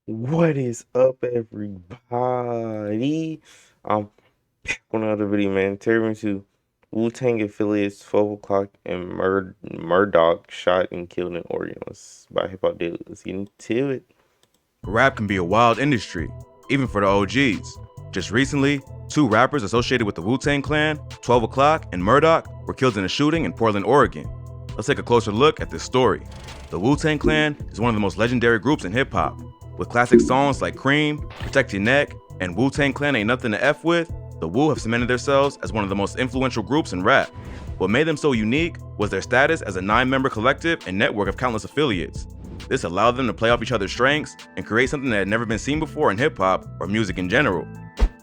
What is up, everybody? I'm back with another video, man. Tearing into Wu-Tang affiliates 12 o'clock and Murdock shot and killed in Oregon. By Hip Hop Daily. Let's get into it. Rap can be a wild industry, even for the OGs. Just recently, two rappers associated with the Wu-Tang Clan, 12 O'Clock and Murdock, were killed in a shooting in Portland, Oregon. Let's take a closer look at this story. The Wu-Tang Clan is one of the most legendary groups in hip-hop. With classic songs like Cream, Protect Your Neck, and Wu-Tang Clan Ain't Nothing to F With, the Wu have cemented themselves as one of the most influential groups in rap. What made them so unique was their status as a 9-member collective and network of countless affiliates. This allowed them to play off each other's strengths and create something that had never been seen before in hip-hop or music in general.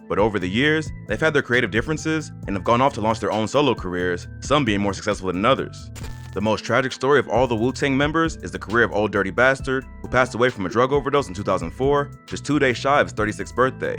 But over the years, they've had their creative differences and have gone off to launch their own solo careers, some being more successful than others. The most tragic story of all the Wu-Tang members is the career of Old Dirty Bastard, who passed away from a drug overdose in 2004, just 2 days shy of his 36th birthday.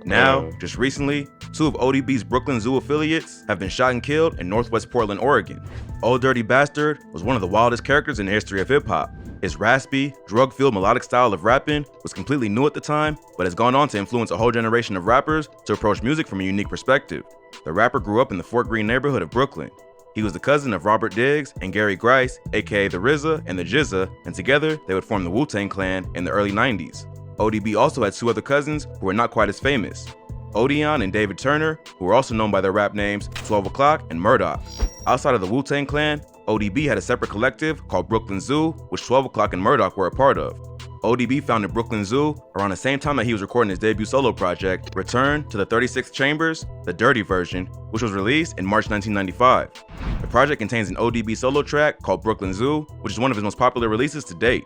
Now, just recently, two of ODB's Brooklyn Zoo affiliates have been shot and killed in Northwest Portland, Oregon. Old Dirty Bastard was one of the wildest characters in the history of hip-hop. His raspy, drug-fueled melodic style of rapping was completely new at the time, but has gone on to influence a whole generation of rappers to approach music from a unique perspective. The rapper grew up in the Fort Greene neighborhood of Brooklyn. He was the cousin of Robert Diggs and Gary Grice, aka the RZA and the GZA, and together they would form the Wu-Tang Clan in the early 90s. ODB also had two other cousins who were not quite as famous, Odeon and David Turner, who were also known by their rap names 12 O'Clock and Murdock. Outside of the Wu-Tang Clan, ODB had a separate collective called Brooklyn Zoo, which 12 O'Clock and Murdock were a part of. ODB founded Brooklyn Zoo around the same time that he was recording his debut solo project, Return to the 36 Chambers, the Dirty version, which was released in March 1995. The project contains an ODB solo track called Brooklyn Zoo, which is one of his most popular releases to date.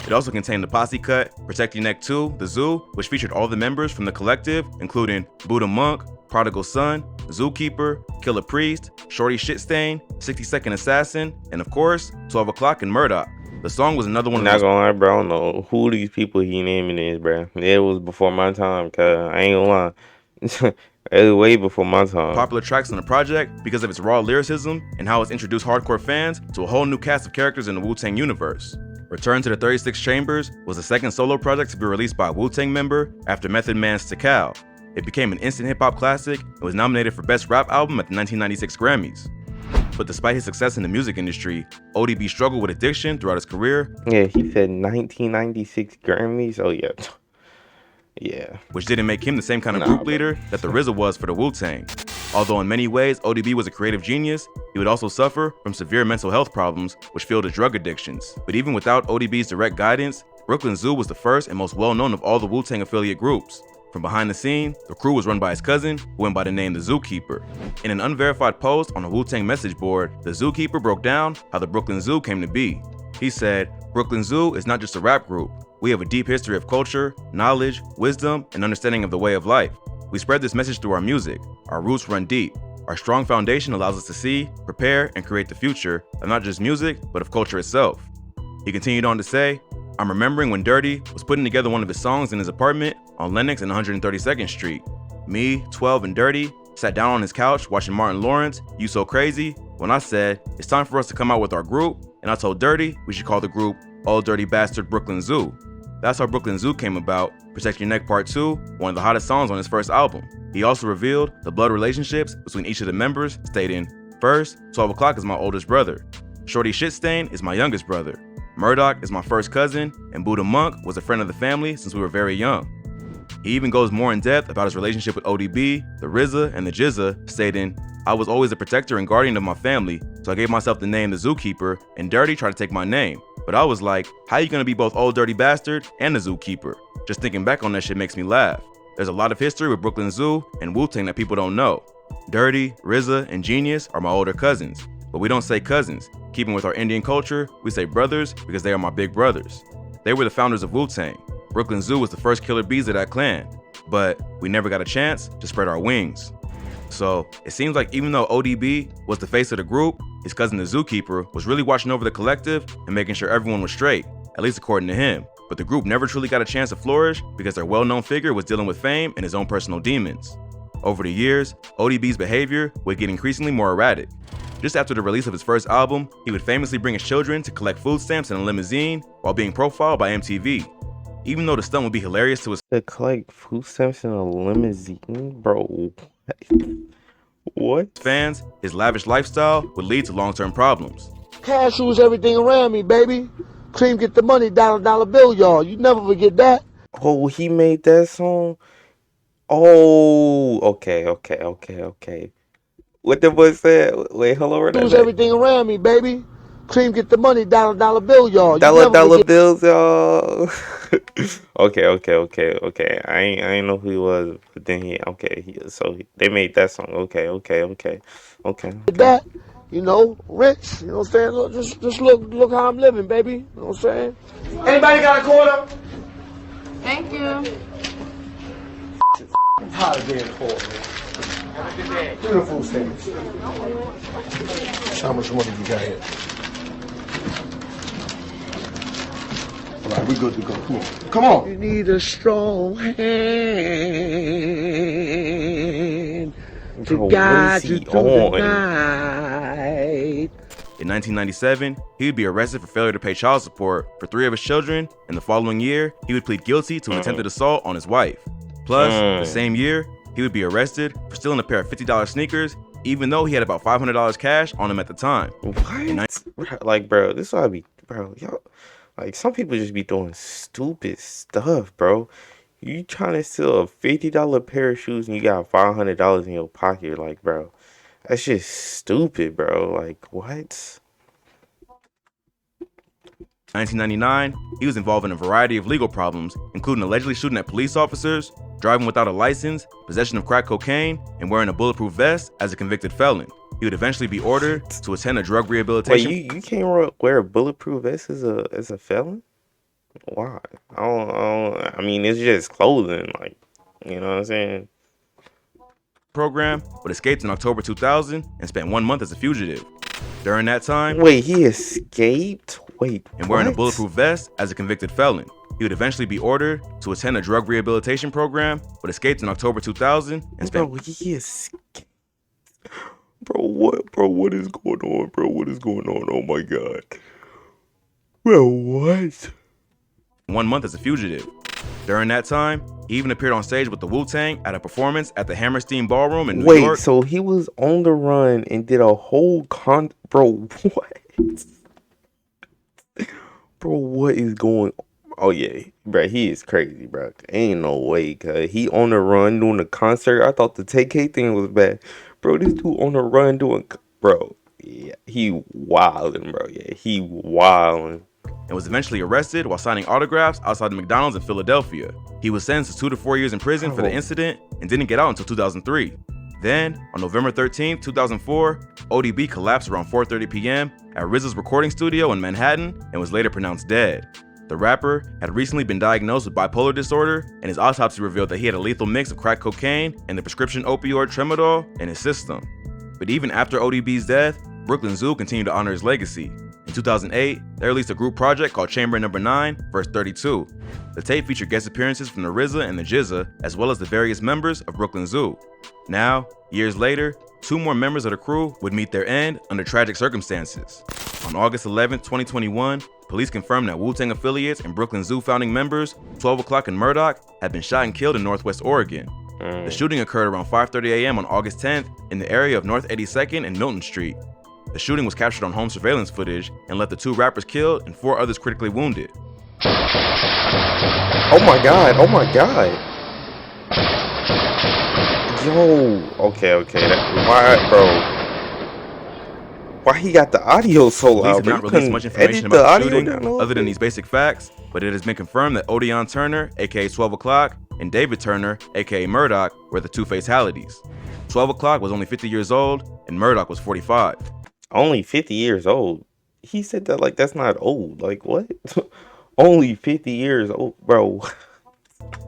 It also contained the posse cut, Protect Your Neck 2, The Zoo, which featured all the members from the collective, including Buddha Monk, Prodigal Son, Zookeeper, Killer Priest, Shorty Shitstain, 60-Second Assassin, and of course, 12 O'Clock and Murdock. The song was another one of the Not gonna lie, bro. I don't know who these people he naming is, bro. It was before my time, cuz I ain't gonna lie. It was way before my time. Popular tracks on the project because of its raw lyricism and how it's introduced hardcore fans to a whole new cast of characters in the Wu-Tang universe. Return to the 36 Chambers was the second solo project to be released by a Wu-Tang member after Method Man's Tikal. It became an instant hip-hop classic and was nominated for Best Rap Album at the 1996 Grammys. But despite his success in the music industry, ODB struggled with addiction throughout his career. Yeah, he said 1996 Grammys. Oh, yeah. Yeah. Which didn't make him the same kind of group leader that the RZA was for the Wu-Tang. Although in many ways ODB was a creative genius, he would also suffer from severe mental health problems, which fueled his drug addictions. But even without ODB's direct guidance, Brooklyn Zoo was the first and most well-known of all the Wu-Tang affiliate groups. From behind the scene, the crew was run by his cousin, who went by the name the Zookeeper. In an unverified post on a Wu-Tang message board, the Zookeeper broke down how the Brooklyn Zoo came to be. He said, "Brooklyn Zoo is not just a rap group. We have a deep history of culture, knowledge, wisdom, and understanding of the way of life. We spread this message through our music. Our roots run deep. Our strong foundation allows us to see, prepare, and create the future of not just music, but of culture itself." He continued on to say, "I'm remembering when Dirty was putting together one of his songs in his apartment on Lenox and 132nd Street. Me, 12, and Dirty sat down on his couch watching Martin Lawrence, You So Crazy, when I said, it's time for us to come out with our group, and I told Dirty we should call the group Old Dirty Bastard Brooklyn Zoo. That's how Brooklyn Zoo came about, Protect Your Neck Part 2, one of the hottest songs on his first album. He also revealed the blood relationships between each of the members, stating, first, 12 O'Clock is my oldest brother. Shorty Shitstain is my youngest brother. Murdock is my first cousin, and Buddha Monk was a friend of the family since we were very young." He even goes more in depth about his relationship with ODB, the RZA, and the GZA, stating, "I was always a protector and guardian of my family, so I gave myself the name the Zookeeper, and Dirty tried to take my name. But I was like, how you gonna be both Old Dirty Bastard and the Zookeeper? Just thinking back on that shit makes me laugh. There's a lot of history with Brooklyn Zoo and Wu-Tang that people don't know. Dirty, RZA, and Genius are my older cousins, but we don't say cousins. Keeping with our Indian culture, we say brothers because they are my big brothers. They were the founders of Wu-Tang. Brooklyn Zoo was the first killer bees of that clan, but we never got a chance to spread our wings." So it seems like even though ODB was the face of the group, his cousin the Zookeeper was really watching over the collective and making sure everyone was straight, at least according to him. But the group never truly got a chance to flourish because their well-known figure was dealing with fame and his own personal demons. Over the years, ODB's behavior would get increasingly more erratic. Just after the release of his first album, he would famously bring his children to collect food stamps in a limousine while being profiled by MTV. Even though the stunt would be hilarious to his To collect food stamps in a limousine, bro. What? fans, his lavish lifestyle would lead to long-term problems. Cash rules everything around me, baby. Cream get the money, dollar bill, y'all. You never forget that. Oh, he made that song? Oh, okay. What the boy said? Wait, hold on. Rules everything around me, baby. Cream get the money, dollar bill, y'all. You Dollar never forget bills, y'all. Okay. I ain't know who he was, but then they made that song. Okay. that. You know, rich. You know what I'm saying? Look, just look how I'm living, baby. You know what I'm saying? Anybody got a quarter? Thank you. I'm tired of being poor, man. Do the food stamps. How much money you got here? All right, we good to go. Come on. You need a strong hand to guide you through the night. In 1997, he would be arrested for failure to pay child support for 3 of his children, and the following year, he would plead guilty to an attempted assault on his wife. Plus, the same year, he would be arrested for stealing a pair of $50 sneakers, even though he had about $500 cash on him at the time. What? Like, bro, this ought to be, bro, y'all. Like, some people just be doing stupid stuff, bro. You trying to steal a $50 pair of shoes and you got $500 in your pocket, like, bro. That's just stupid, bro. Like, what? 1999, he was involved in a variety of legal problems, including allegedly shooting at police officers, driving without a license, possession of crack cocaine, and wearing a bulletproof vest as a convicted felon. He would eventually be ordered to attend a drug rehabilitation. Wait, you can't wear a bulletproof vest as a felon? Why? I mean, it's just clothing, like, you know what I'm saying? Program, but escaped in October 2000 and spent 1 month as a fugitive. During that time, Wait, he escaped? Wait, and wearing a what? bulletproof vest as a convicted felon. He would eventually be ordered to attend a drug rehabilitation program, but escaped in October 2000 and spent. Bro, he escaped. Bro, what is going on, bro? What is going on? Oh my god. Bro, what? 1 month as a fugitive. During that time, he even appeared on stage with the WU-TANG at a performance at the Hammerstein Ballroom in New York. Wait, so he was on the run and did a whole bro, what? Bro, what is going on? Oh yeah, bro, he is crazy, bro. Ain't no way, cuz he on the run doing a concert. I thought the TK thing was bad. Bro, this dude on the run doing, bro, yeah, he wildin', bro. Yeah, he wildin'. And was eventually arrested while signing autographs outside the McDonald's in Philadelphia. He was sentenced to 2 to 4 years in prison for the incident and didn't get out until 2003. Then, on November 13, 2004, ODB collapsed around 4:30 p.m. at RZA's recording studio in Manhattan and was later pronounced dead. The rapper had recently been diagnosed with bipolar disorder, and his autopsy revealed that he had a lethal mix of crack cocaine and the prescription opioid tramadol in his system. But even after ODB's death, Brooklyn Zoo continued to honor his legacy. In 2008, they released a group project called Chamber No. 9, Verse 32. The tape featured guest appearances from the RZA and the GZA, as well as the various members of Brooklyn Zoo. Now, years later, 2 more members of the crew would meet their end under tragic circumstances. On August 11, 2021, police confirmed that Wu-Tang affiliates and Brooklyn Zoo founding members, 12 O'Clock and MURDOCK, had been shot and killed in Northwest Oregon. The shooting occurred around 5:30 a.m. on August 10th in the area of North 82nd and Milton Street. The shooting was captured on home surveillance footage and left the 2 rappers killed and 4 others critically wounded. Oh my god. Yo, okay. Why, bro? Why he got the audio so loud? Police have not released much information about the shooting other than bit? these basic facts, but it has been confirmed that Odeon Turner, aka 12 O'Clock, and David Turner, aka MURDOCK, were the 2 fatalities. 12 O'Clock was only 50 years old, and MURDOCK was 45. Only 50 years old? He said that like that's not old. Like, what? Only 50 years old, bro.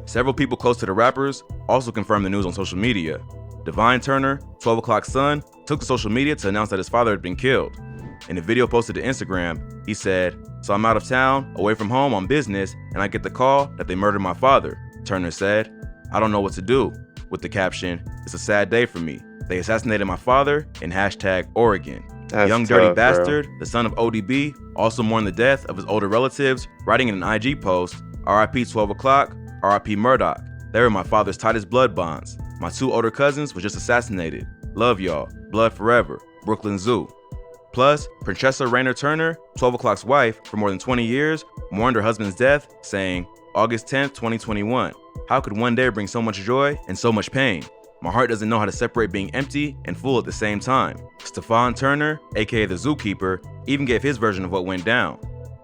Several people close to the rappers also confirmed the news on social media. Divine Turner, 12 O'Clock's son, took to social media to announce that his father had been killed. In a video posted to Instagram, he said, "So I'm out of town, away from home on business, and I get the call that they murdered my father." Turner said, "I don't know what to do," with the caption, "It's a sad day for me. They assassinated my father," and #Oregon. That's Young Dirty tough, Bastard, the son of ODB, also mourned the death of his older relatives, writing in an IG post, RIP 12 o'clock, RIP Murdock. They were my father's tightest blood bonds. My 2 older cousins were just assassinated. Love y'all. Blood forever. Brooklyn Zoo. Plus, Princessa Rainer Turner, 12 o'clock's wife for more than 20 years, mourned her husband's death, saying, August 10th, 2021. How could one day bring so much joy and so much pain? My heart doesn't know how to separate being empty and full at the same time. Stefan Turner, aka the Zookeeper, even gave his version of what went down.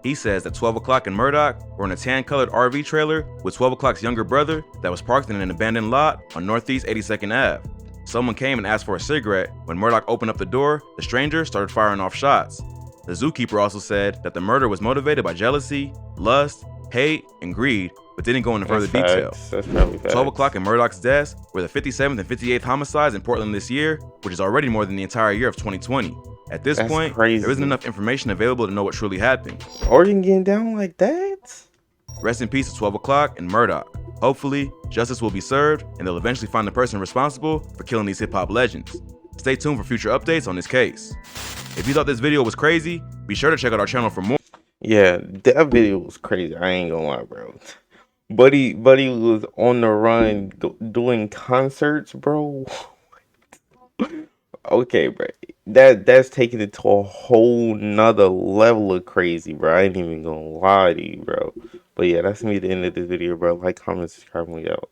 He says that 12 o'clock and Murdock were in a tan-colored RV trailer with 12 o'clock's younger brother that was parked in an abandoned lot on Northeast 82nd Ave. Someone came and asked for a cigarette. When Murdock opened up the door, the stranger started firing off shots. The Zookeeper also said that the murder was motivated by jealousy, lust, hate, and greed, but didn't go into further detail. That's probably facts. 12 o'clock and Murdock's deaths were the 57th and 58th homicides in Portland this year, which is already more than the entire year of 2020. At this That's point, crazy. there isn't enough information available to know what truly happened. Oregon getting down like that? Rest in peace to 12 o'clock and Murdock. Hopefully, justice will be served and they'll eventually find the person responsible for killing these hip-hop legends. Stay tuned for future updates on this case. If you thought this video was crazy, be sure to check out our channel for more. Yeah, that video was crazy. I ain't gonna lie, bro. Buddy was on the run doing concerts, bro. Okay, bro. That's taking it to a whole nother level of crazy, bro. I ain't even gonna lie to you, bro. But yeah, that's me at the end of this video, bro. Like, comment, subscribe, and we out.